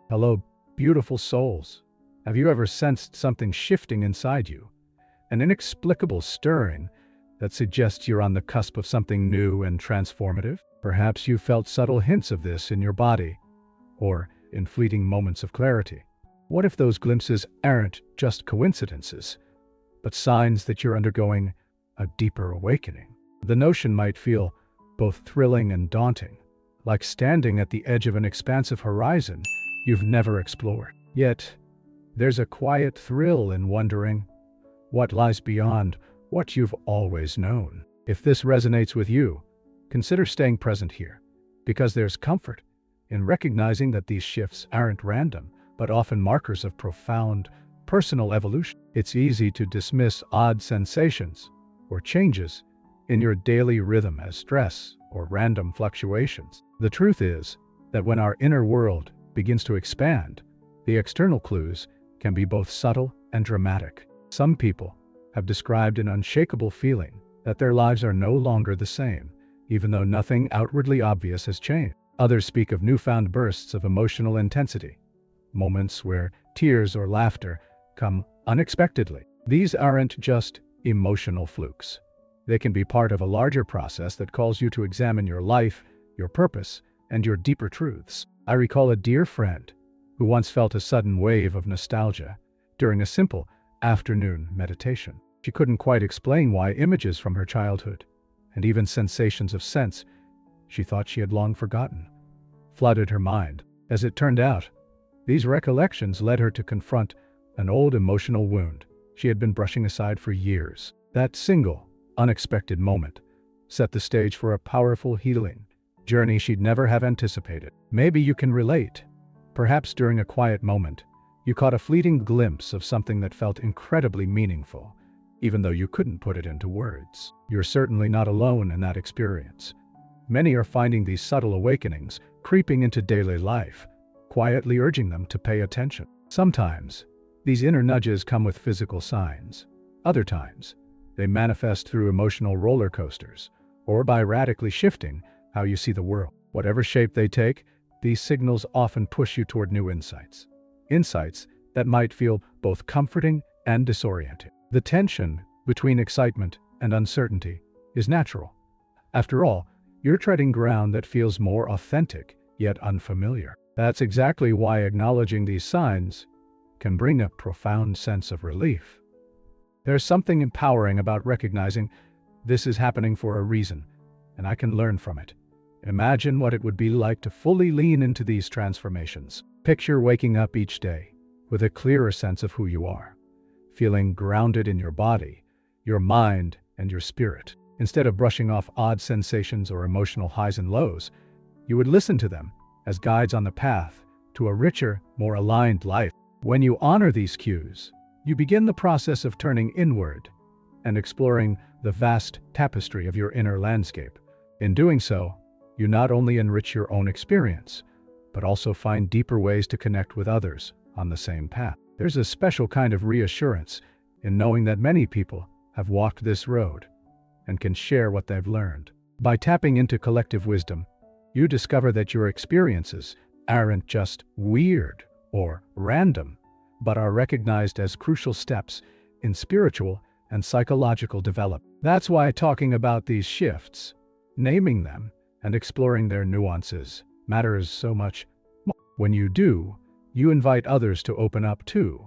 Hello, beautiful souls. Have you ever sensed something shifting inside you? An inexplicable stirring that suggests you're on the cusp of something new and transformative? Perhaps you felt subtle hints of this in your body, or in fleeting moments of clarity. What if those glimpses aren't just coincidences, but signs that you're undergoing a deeper awakening? The notion might feel both thrilling and daunting, like standing at the edge of an expansive horizon you've never explored. Yet, there's a quiet thrill in wondering what lies beyond what you've always known. If this resonates with you, consider staying present here, because there's comfort in recognizing that these shifts aren't random, but often markers of profound personal evolution. It's easy to dismiss odd sensations or changes in your daily rhythm as stress or random fluctuations. The truth is that when our inner world begins to expand, the external clues can be both subtle and dramatic. Some people have described an unshakable feeling that their lives are no longer the same, even though nothing outwardly obvious has changed. Others speak of newfound bursts of emotional intensity, moments where tears or laughter come unexpectedly. These aren't just emotional flukes. They can be part of a larger process that calls you to examine your life, your purpose, and your deeper truths. I recall a dear friend who once felt a sudden wave of nostalgia during a simple afternoon meditation. She couldn't quite explain why images from her childhood, and even sensations of sense she thought she had long forgotten, flooded her mind. As it turned out, these recollections led her to confront an old emotional wound she had been brushing aside for years. That single, unexpected moment set the stage for a powerful healing journey she'd never have anticipated. Maybe you can relate. Perhaps during a quiet moment, you caught a fleeting glimpse of something that felt incredibly meaningful, even though you couldn't put it into words. You're certainly not alone in that experience. Many are finding these subtle awakenings creeping into daily life, quietly urging them to pay attention. Sometimes, these inner nudges come with physical signs. Other times, they manifest through emotional roller coasters, or by radically shifting how you see the world. Whatever shape they take, these signals often push you toward new insights. Insights that might feel both comforting and disorienting. The tension between excitement and uncertainty is natural. After all, you're treading ground that feels more authentic, yet unfamiliar. That's exactly why acknowledging these signs can bring a profound sense of relief. There's something empowering about recognizing this is happening for a reason, and I can learn from it. Imagine what it would be like to fully lean into these transformations. Picture waking up each day with a clearer sense of who you are, feeling grounded in your body, your mind, and your spirit. Instead of brushing off odd sensations or emotional highs and lows, you would listen to them as guides on the path to a richer, more aligned life. When you honor these cues, you begin the process of turning inward and exploring the vast tapestry of your inner landscape. In doing so, you not only enrich your own experience, but also find deeper ways to connect with others on the same path. There's a special kind of reassurance in knowing that many people have walked this road and can share what they've learned. By tapping into collective wisdom, you discover that your experiences aren't just weird or random, but are recognized as crucial steps in spiritual and psychological development. That's why talking about these shifts, naming them, and exploring their nuances matters so much. When you do, you invite others to open up too,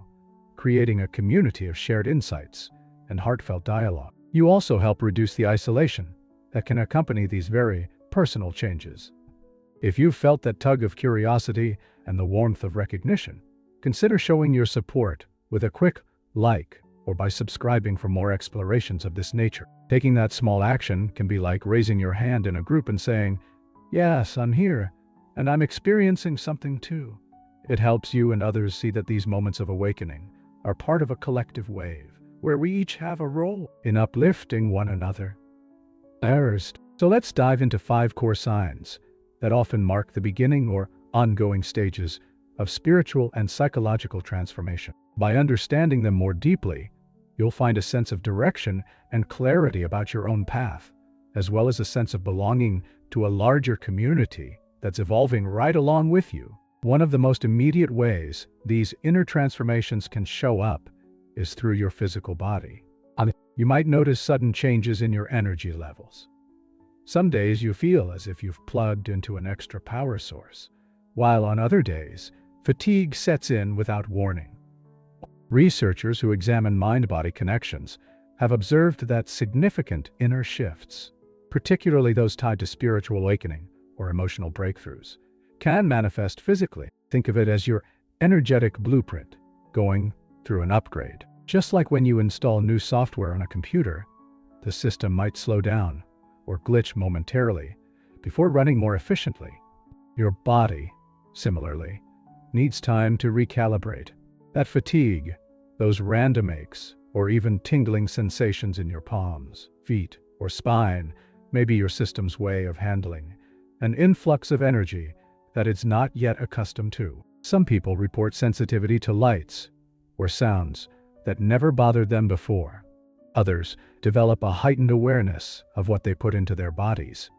creating a community of shared insights and heartfelt dialogue. You also help reduce the isolation that can accompany these very personal changes. If you've felt that tug of curiosity and the warmth of recognition, consider showing your support with a quick like or by subscribing for more explorations of this nature. Taking that small action can be like raising your hand in a group and saying, "Yes, I'm here, and I'm experiencing something too." It helps you and others see that these moments of awakening are part of a collective wave, where we each have a role in uplifting one another. So let's dive into 5 core signs that often mark the beginning or ongoing stages of spiritual and psychological transformation. By understanding them more deeply, you'll find a sense of direction and clarity about your own path, as well as a sense of belonging to a larger community that's evolving right along with you. One of the most immediate ways these inner transformations can show up is through your physical body. You might notice sudden changes in your energy levels. Some days you feel as if you've plugged into an extra power source, while on other days, fatigue sets in without warning. Researchers who examine mind-body connections have observed that significant inner shifts, particularly those tied to spiritual awakening or emotional breakthroughs, can manifest physically. Think of it as your energetic blueprint going through an upgrade. Just like when you install new software on a computer, the system might slow down or glitch momentarily before running more efficiently. Your body, similarly, needs time to recalibrate. That fatigue, those random aches, or even tingling sensations in your palms, feet, or spine may be your system's way of handling an influx of energy that it's not yet accustomed to. Some people report sensitivity to lights or sounds that never bothered them before. Others develop a heightened awareness of what they put into their bodies,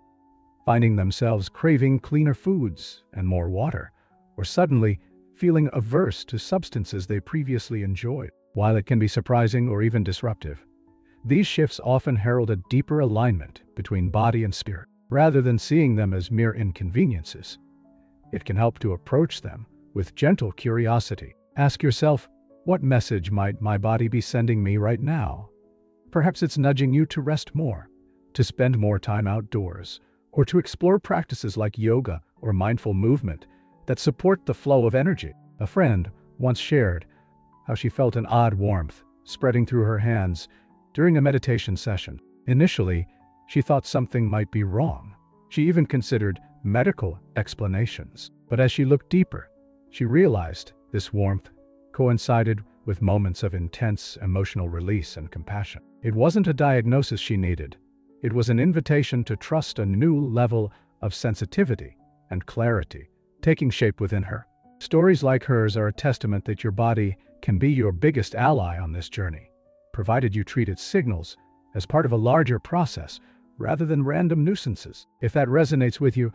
finding themselves craving cleaner foods and more water, or suddenly feeling averse to substances they previously enjoyed. While it can be surprising or even disruptive, these shifts often herald a deeper alignment between body and spirit. Rather than seeing them as mere inconveniences, it can help to approach them with gentle curiosity. Ask yourself, what message might my body be sending me right now? Perhaps it's nudging you to rest more, to spend more time outdoors, or to explore practices like yoga or mindful movement that support the flow of energy. A friend once shared how she felt an odd warmth spreading through her hands during a meditation session. Initially, she thought something might be wrong. She even considered medical explanations. But as she looked deeper, she realized this warmth coincided with moments of intense emotional release and compassion. It wasn't a diagnosis she needed. It was an invitation to trust a new level of sensitivity and clarity taking shape within her. Stories like hers are a testament that your body can be your biggest ally on this journey, provided you treat its signals as part of a larger process rather than random nuisances. If that resonates with you,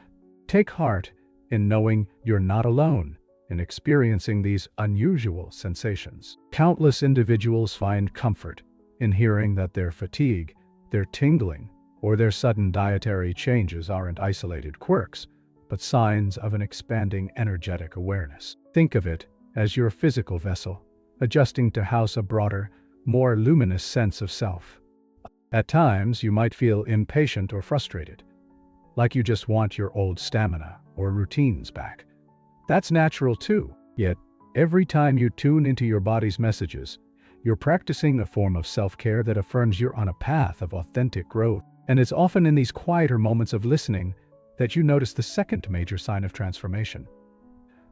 take heart in knowing you're not alone in experiencing these unusual sensations. Countless individuals find comfort in hearing that their fatigue, their tingling, or their sudden dietary changes aren't isolated quirks, but signs of an expanding energetic awareness. Think of it as your physical vessel, adjusting to house a broader, more luminous sense of self. At times, you might feel impatient or frustrated, like you just want your old stamina or routines back. That's natural too. Yet, every time you tune into your body's messages, you're practicing a form of self-care that affirms you're on a path of authentic growth. And it's often in these quieter moments of listening that you notice the second major sign of transformation: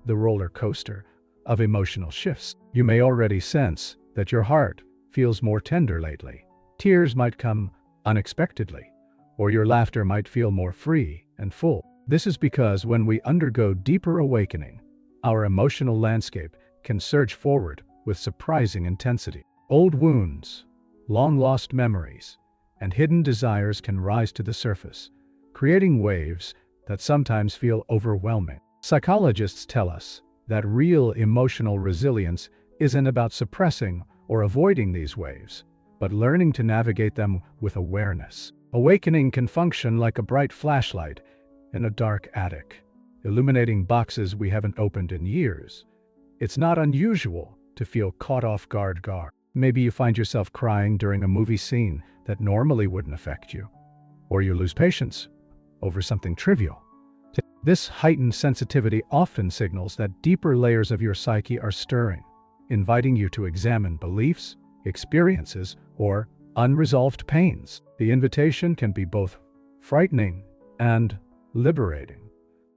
the roller coaster of emotional shifts. You may already sense that your heart feels more tender lately. Tears might come unexpectedly, or your laughter might feel more free and full. This is because when we undergo deeper awakening, our emotional landscape can surge forward with surprising intensity. Old wounds, long-lost memories, and hidden desires can rise to the surface, creating waves that sometimes feel overwhelming. Psychologists tell us that real emotional resilience isn't about suppressing or avoiding these waves, but learning to navigate them with awareness. Awakening can function like a bright flashlight in a dark attic, illuminating boxes we haven't opened in years. It's not unusual to feel caught off guard. Maybe you find yourself crying during a movie scene that normally wouldn't affect you, or you lose patience over something trivial. This heightened sensitivity often signals that deeper layers of your psyche are stirring, inviting you to examine beliefs, experiences, or unresolved pains. The invitation can be both frightening and liberating.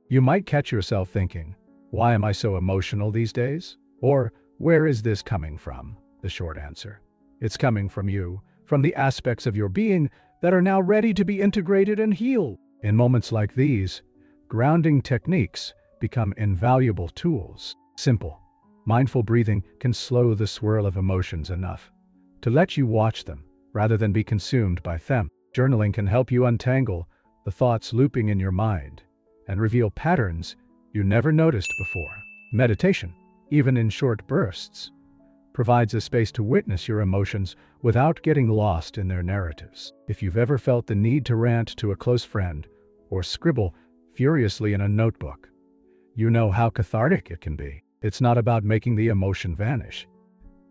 You might catch yourself thinking, "Why am I so emotional these days?" Or, "Where is this coming from?" The short answer: it's coming from you, from the aspects of your being that are now ready to be integrated and healed. In moments like these, grounding techniques become invaluable tools. Simple, mindful breathing can slow the swirl of emotions enough to let you watch them rather than be consumed by them. Journaling can help you untangle the thoughts looping in your mind and reveal patterns you never noticed before. Meditation, even in short bursts, provides a space to witness your emotions without getting lost in their narratives. If you've ever felt the need to rant to a close friend or scribble furiously in a notebook, you know how cathartic it can be. It's not about making the emotion vanish.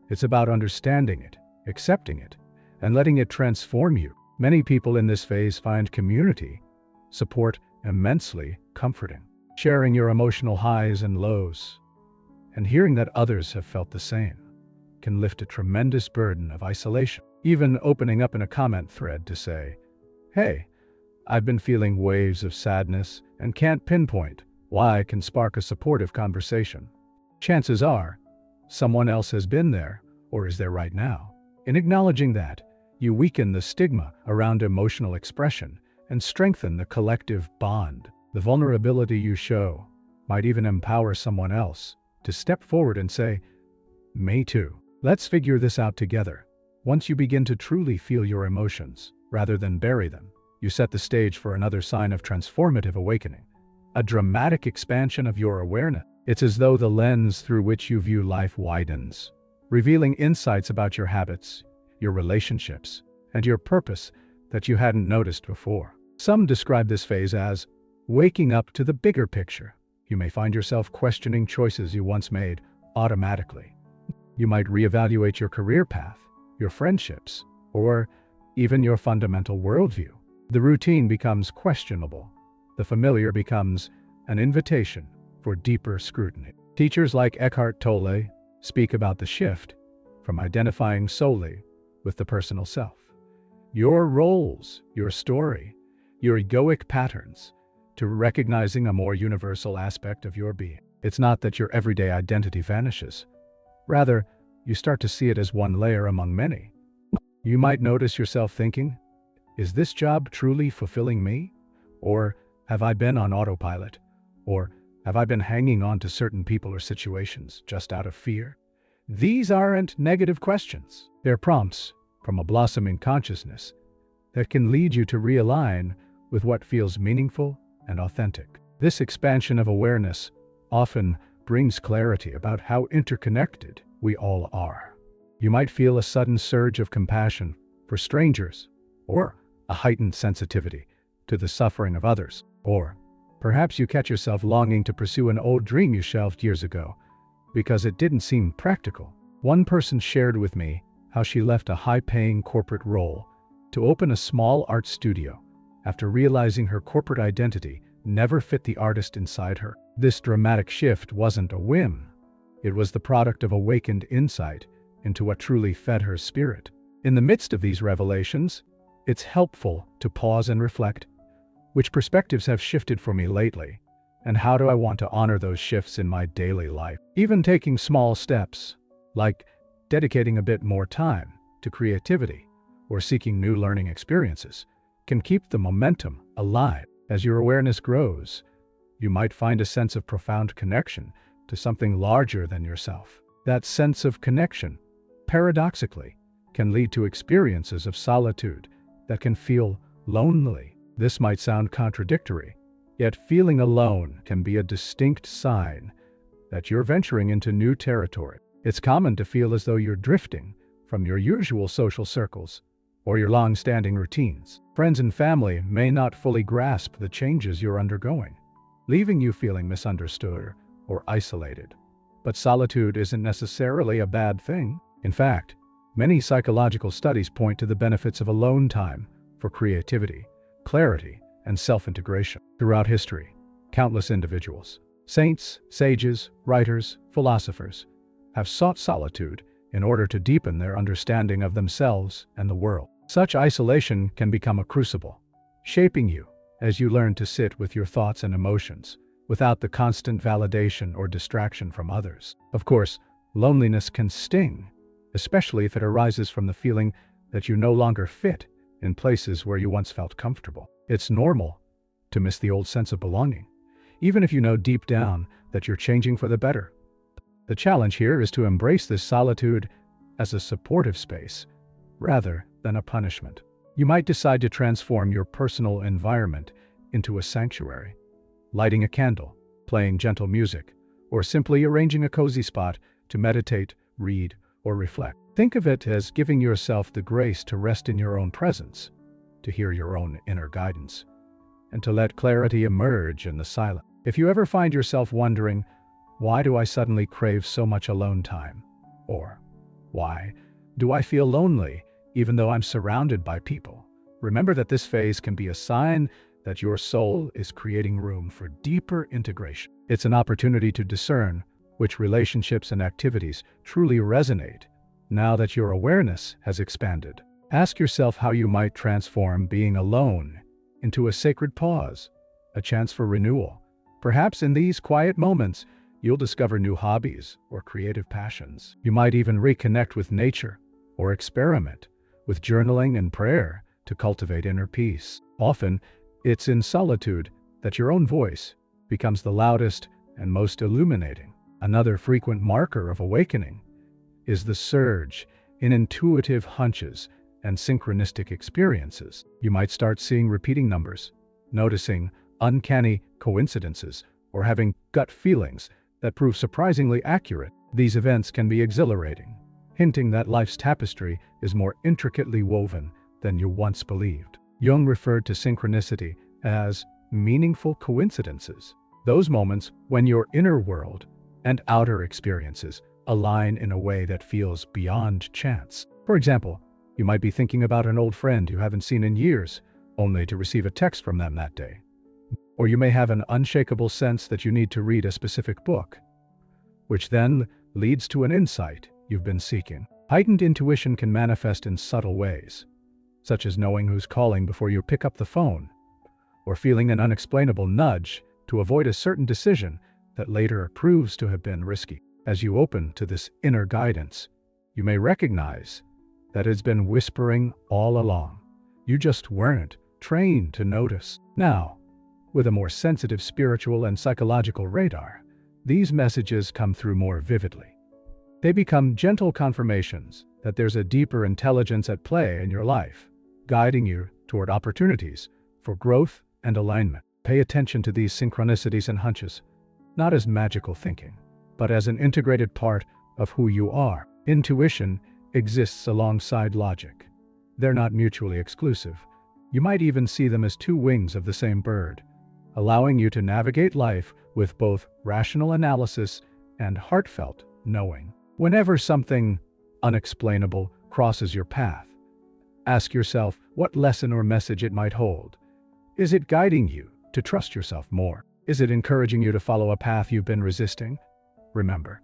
It's about understanding it, accepting it, and letting it transform you. Many people in this phase find community, support immensely comforting. Sharing your emotional highs and lows, and hearing that others have felt the same, can lift a tremendous burden of isolation. Even opening up in a comment thread to say, "Hey, I've been feeling waves of sadness and can't pinpoint why," can spark a supportive conversation. Chances are, someone else has been there or is there right now. In acknowledging that, you weaken the stigma around emotional expression and strengthen the collective bond. The vulnerability you show might even empower someone else to step forward and say, "Me too. Let's figure this out together." Once you begin to truly feel your emotions, rather than bury them, you set the stage for another sign of transformative awakening, a dramatic expansion of your awareness. It's as though the lens through which you view life widens, revealing insights about your habits, your relationships, and your purpose that you hadn't noticed before. Some describe this phase as waking up to the bigger picture. You may find yourself questioning choices you once made automatically. You might reevaluate your career path, your friendships, or even your fundamental worldview. The routine becomes questionable. The familiar becomes an invitation for deeper scrutiny. Teachers like Eckhart Tolle speak about the shift from identifying solely with the personal self, your roles, your story, your egoic patterns, to recognizing a more universal aspect of your being. It's not that your everyday identity vanishes. Rather, you start to see it as one layer among many. You might notice yourself thinking, "Is this job truly fulfilling me? Or have I been on autopilot? Or have I been hanging on to certain people or situations just out of fear?" These aren't negative questions. They're prompts from a blossoming consciousness that can lead you to realign with what feels meaningful and authentic. This expansion of awareness often brings clarity about how interconnected we all are. You might feel a sudden surge of compassion for strangers, or a heightened sensitivity to the suffering of others. Or perhaps you catch yourself longing to pursue an old dream you shelved years ago because it didn't seem practical. One person shared with me how she left a high-paying corporate role to open a small art studio after realizing her corporate identity never fit the artist inside her. This dramatic shift wasn't a whim. It was the product of awakened insight into what truly fed her spirit. In the midst of these revelations, it's helpful to pause and reflect. Which perspectives have shifted for me lately? And how do I want to honor those shifts in my daily life? Even taking small steps, like dedicating a bit more time to creativity or seeking new learning experiences, can keep the momentum alive. As your awareness grows, you might find a sense of profound connection to something larger than yourself. That sense of connection, paradoxically, can lead to experiences of solitude that can feel lonely. This might sound contradictory, yet feeling alone can be a distinct sign that you're venturing into new territory. It's common to feel as though you're drifting from your usual social circles or your long-standing routines. Friends and family may not fully grasp the changes you're undergoing, leaving you feeling misunderstood or isolated. But solitude isn't necessarily a bad thing. In fact, many psychological studies point to the benefits of alone time for creativity, clarity, and self-integration. Throughout history, countless individuals, saints, sages, writers, philosophers, have sought solitude in order to deepen their understanding of themselves and the world. Such isolation can become a crucible, shaping you as you learn to sit with your thoughts and emotions without the constant validation or distraction from others. Of course, loneliness can sting, especially if it arises from the feeling that you no longer fit in places where you once felt comfortable. It's normal to miss the old sense of belonging, even if you know deep down that you're changing for the better. The challenge here is to embrace this solitude as a supportive space, rather than a punishment. You might decide to transform your personal environment into a sanctuary, lighting a candle, playing gentle music, or simply arranging a cozy spot to meditate, read, or reflect. Think of it as giving yourself the grace to rest in your own presence, to hear your own inner guidance, and to let clarity emerge in the silence. If you ever find yourself wondering, why do I suddenly crave so much alone time? Or, why do I feel lonely even though I'm surrounded by people? Remember that this phase can be a sign that your soul is creating room for deeper integration. It's an opportunity to discern which relationships and activities truly resonate now that your awareness has expanded. Ask yourself how you might transform being alone into a sacred pause, a chance for renewal. Perhaps in these quiet moments, you'll discover new hobbies or creative passions. You might even reconnect with nature or experiment with journaling and prayer to cultivate inner peace. Often, it's in solitude that your own voice becomes the loudest and most illuminating. Another frequent marker of awakening is the surge in intuitive hunches and synchronistic experiences. You might start seeing repeating numbers, noticing uncanny coincidences, or having gut feelings that prove surprisingly accurate. These events can be exhilarating, hinting that life's tapestry is more intricately woven than you once believed. Jung referred to synchronicity as meaningful coincidences, those moments when your inner world and outer experiences align in a way that feels beyond chance. For example, you might be thinking about an old friend you haven't seen in years, only to receive a text from them that day. Or you may have an unshakable sense that you need to read a specific book, which then leads to an insight you've been seeking. Heightened intuition can manifest in subtle ways, such as knowing who's calling before you pick up the phone, or feeling an unexplainable nudge to avoid a certain decision that later proves to have been risky. As you open to this inner guidance, you may recognize that it's been whispering all along. You just weren't trained to notice. Now, with a more sensitive spiritual and psychological radar, these messages come through more vividly. They become gentle confirmations that there's a deeper intelligence at play in your life, guiding you toward opportunities for growth and alignment. Pay attention to these synchronicities and hunches, not as magical thinking, but as an integrated part of who you are. Intuition exists alongside logic. They're not mutually exclusive. You might even see them as two wings of the same bird, allowing you to navigate life with both rational analysis and heartfelt knowing. Whenever something unexplainable crosses your path, ask yourself what lesson or message it might hold. Is it guiding you to trust yourself more? Is it encouraging you to follow a path you've been resisting? Remember,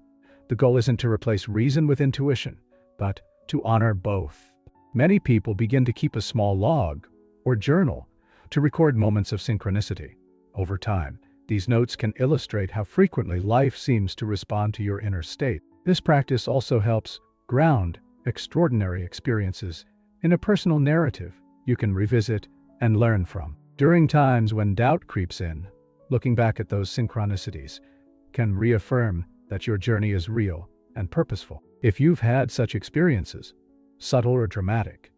the goal isn't to replace reason with intuition, but to honor both. Many people begin to keep a small log or journal to record moments of synchronicity. Over time, these notes can illustrate how frequently life seems to respond to your inner state. This practice also helps ground extraordinary experiences in a personal narrative you can revisit and learn from. During times when doubt creeps in, looking back at those synchronicities can reaffirm that your journey is real and purposeful. If you've had such experiences, subtle or dramatic,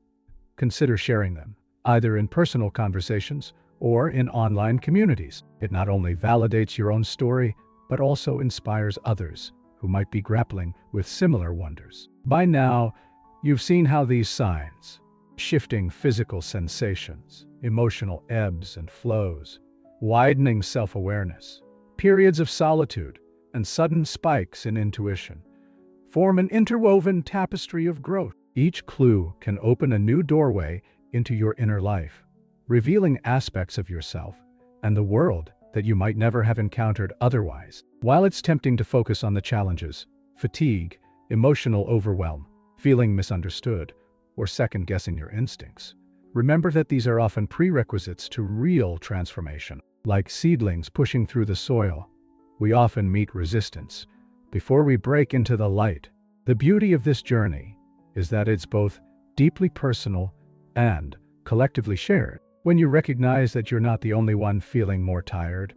consider sharing them, either in personal conversations or in online communities. It not only validates your own story, but also inspires others who might be grappling with similar wonders. By now, you've seen how these signs, shifting physical sensations, emotional ebbs and flows, widening self-awareness, periods of solitude, and sudden spikes in intuition, form an interwoven tapestry of growth. Each clue can open a new doorway into your inner life, revealing aspects of yourself and the world that you might never have encountered otherwise. While it's tempting to focus on the challenges, fatigue, emotional overwhelm, feeling misunderstood, or second-guessing your instincts, remember that these are often prerequisites to real transformation. Like seedlings pushing through the soil, we often meet resistance before we break into the light. The beauty of this journey is that it's both deeply personal and collectively shared. When you recognize that you're not the only one feeling more tired,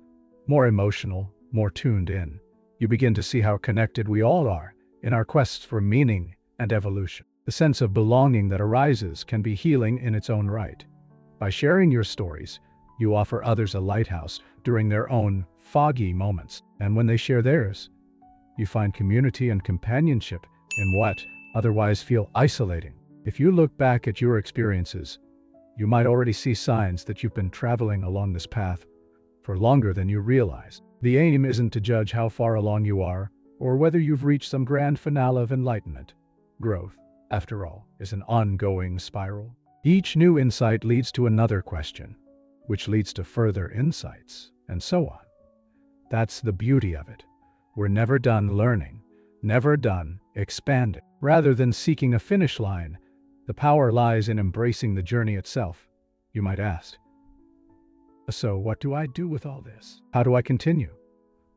more emotional, more tuned in, you begin to see how connected we all are in our quests for meaning and evolution. The sense of belonging that arises can be healing in its own right. By sharing your stories, you offer others a lighthouse during their own foggy moments, and when they share theirs, You find community and companionship in what otherwise feel isolating. If you look back at your experiences, you might already see signs that you've been traveling along this path for longer than you realize. The aim isn't to judge how far along you are or whether you've reached some grand finale of enlightenment. Growth, after all, is an ongoing spiral. Each new insight leads to another question, which leads to further insights, and so on. That's the beauty of it. We're never done learning, never done expanding. Rather than seeking a finish line, the power lies in embracing the journey itself. You might ask, so what do I do with all this? How do I continue?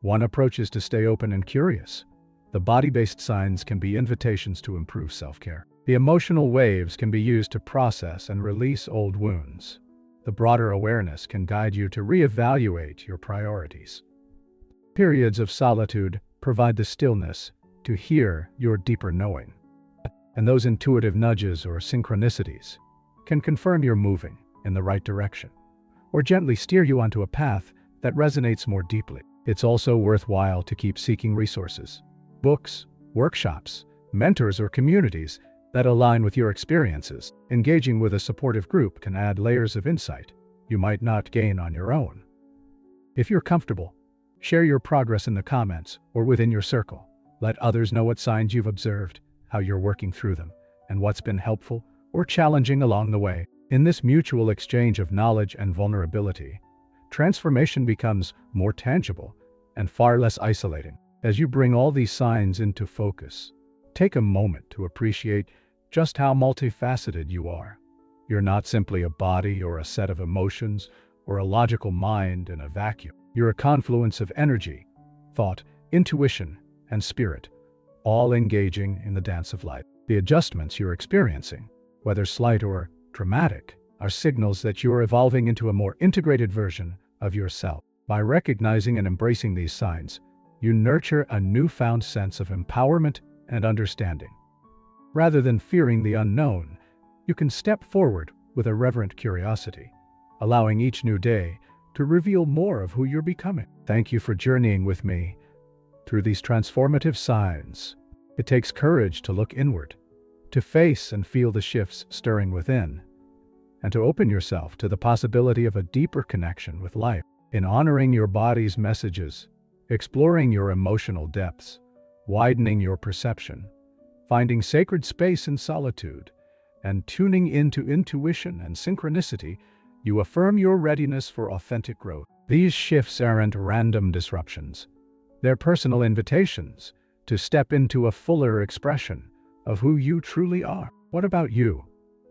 One approach is to stay open and curious. The body-based signs can be invitations to improve self-care. The emotional waves can be used to process and release old wounds. The broader awareness can guide you to reevaluate your priorities. Periods of solitude provide the stillness to hear your deeper knowing. And those intuitive nudges or synchronicities can confirm you're moving in the right direction, or gently steer you onto a path that resonates more deeply. It's also worthwhile to keep seeking resources, books, workshops, mentors, or communities that align with your experiences. Engaging with a supportive group can add layers of insight you might not gain on your own. If you're comfortable, share your progress in the comments or within your circle. Let others know what signs you've observed, how you're working through them, and what's been helpful or challenging along the way. In this mutual exchange of knowledge and vulnerability, transformation becomes more tangible and far less isolating. As you bring all these signs into focus, take a moment to appreciate just how multifaceted you are. You're not simply a body or a set of emotions or a logical mind in a vacuum. You're a confluence of energy, thought, intuition, and spirit, all engaging in the dance of life. The adjustments you're experiencing, whether slight or dramatic, are signals that you're evolving into a more integrated version of yourself. By recognizing and embracing these signs, you nurture a newfound sense of empowerment and understanding. Rather than fearing the unknown, you can step forward with a reverent curiosity, allowing each new day to reveal more of who you're becoming. Thank you for journeying with me through these transformative signs. It takes courage to look inward, to face and feel the shifts stirring within, and to open yourself to the possibility of a deeper connection with life. In honoring your body's messages, exploring your emotional depths, widening your perception, finding sacred space in solitude, and tuning into intuition and synchronicity, you affirm your readiness for authentic growth. These shifts aren't random disruptions. They're personal invitations to step into a fuller expression of who you truly are. What about you?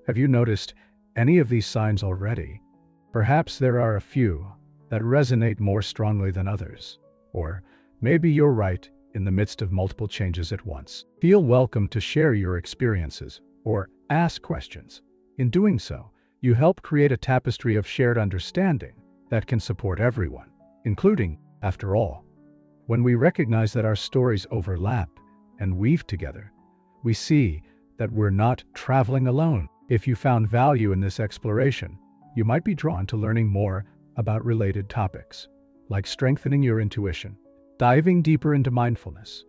Have you noticed any of these signs already? Perhaps there are a few that resonate more strongly than others. Or maybe you're right in the midst of multiple changes at once. Feel welcome to share your experiences or ask questions. In doing so, you help create a tapestry of shared understanding that can support everyone, including, after all, when we recognize that our stories overlap and weave together, we see that we're not traveling alone. If you found value in this exploration, you might be drawn to learning more about related topics, like strengthening your intuition, diving deeper into mindfulness,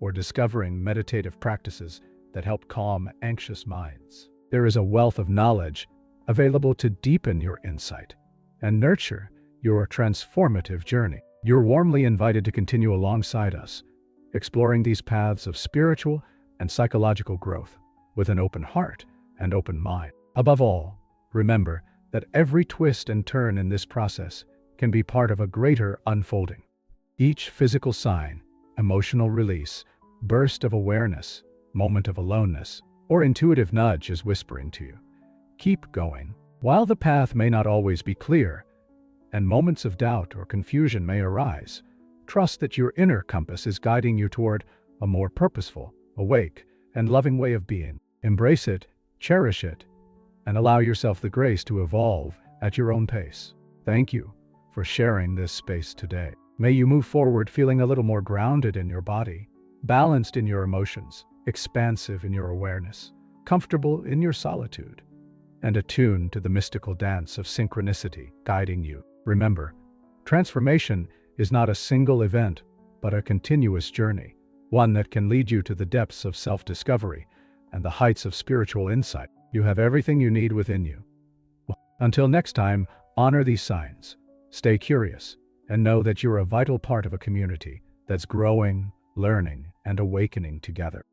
or discovering meditative practices that help calm anxious minds. There is a wealth of knowledge available to deepen your insight and nurture your transformative journey. You're warmly invited to continue alongside us, exploring these paths of spiritual and psychological growth with an open heart and open mind. Above all, remember that every twist and turn in this process can be part of a greater unfolding. Each physical sign, emotional release, burst of awareness, moment of aloneness, or intuitive nudge is whispering to you, keep going. While the path may not always be clear, and moments of doubt or confusion may arise, trust that your inner compass is guiding you toward a more purposeful, awake, and loving way of being. Embrace it, cherish it, and allow yourself the grace to evolve at your own pace. Thank you for sharing this space today. May you move forward feeling a little more grounded in your body, balanced in your emotions, expansive in your awareness, comfortable in your solitude, and attuned to the mystical dance of synchronicity guiding you. Remember, transformation is not a single event, but a continuous journey, one that can lead you to the depths of self-discovery and the heights of spiritual insight. You have everything you need within you. Until next time, honor these signs, stay curious, and know that you're a vital part of a community that's growing, learning, and awakening together.